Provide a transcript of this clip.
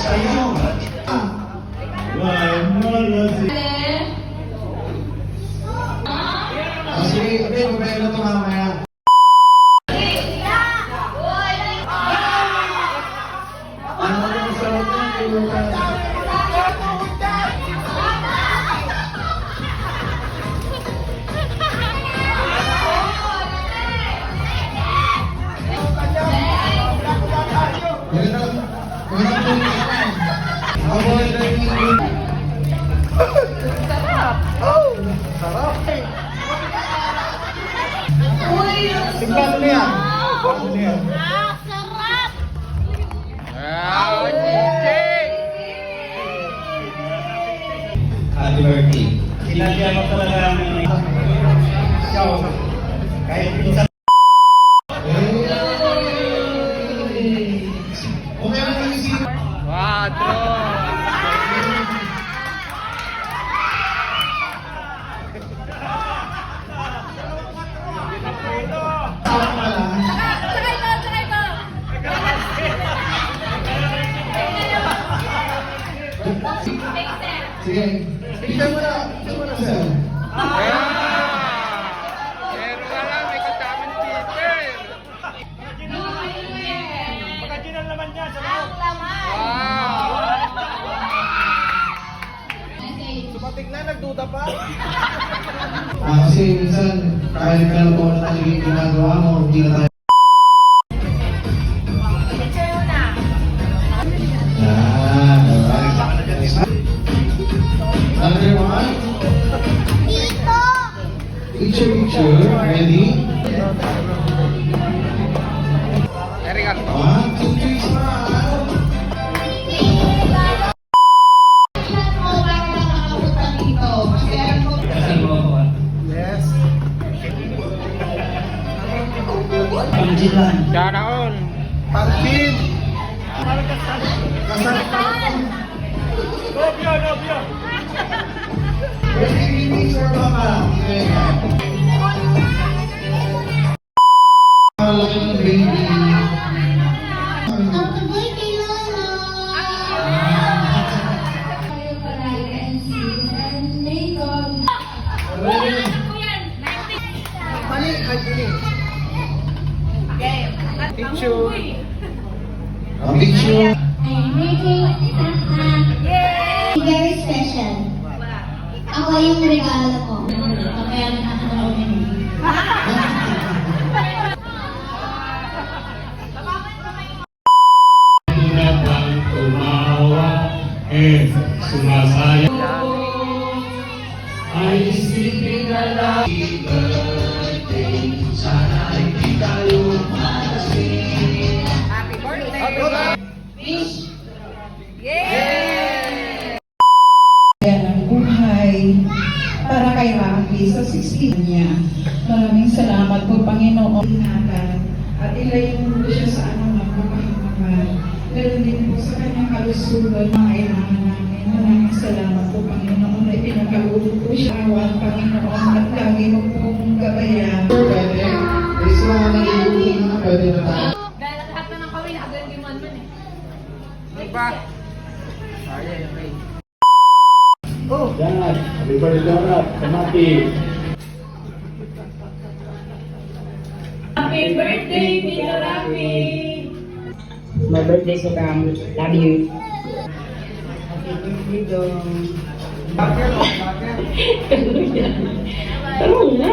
Sa'yo. Sige, okay, mabaya na ito mamaya. Ano yung sarap na? Tingnan mo yan. Sarap! Happy birthday. Sinadya mo talaga ang ikaw. Kahit minsan. Okay lang yung isip. Sige, tignan mo na sir. Meron ka lang, may kasamang teacher. Pagkajinan naman niya sa loob. Wow! Sumating na, nagduda pa. Kasi minsan, kahit kalokohan na naging ginagawa mo, hindi na tayo. Yan, alright. Number one. Picture, ready? Very good. 1, 2, 3, smile. Yes. Pangjilan. Sana all. Pangkin. Kasal. Lobyo, lobyo. Ready, for Mama. Malaki ng baby. Happy birthday, Lola! Kayo palagi and see and may God. Mali, kajini. Picture. A picture. I'm making very special. Ako yung regalo ko. Kaya nakakalaw niya. Sumasaya ay isipin na lang. Happy birthday, sana hindi tayo malasing. Happy birthday! Wish. Yan ang buhay para kay Rafi sa 16 niya. Maraming salamat po, Panginoon. Ingatan at ilayin mo siya sa anong magpapahamakan. Meron din po sa kanyang kalusugan, mga kailangan namin. Maraming salamat po, Panginoon, na pinagkagulo po siya. Awan, Panginoon, at lagi mo pong gabayan. Pwede. Please mga nag-iuwi na pwede na tayo. Dahil lahat na ng kawin, hanggang di man man eh. Diba? Sayang, okay. Yan, happy birthday Donut, Kamati. Happy birthday, Tita Rafi! My birthday so come. Love you. Bakit? Tanong na.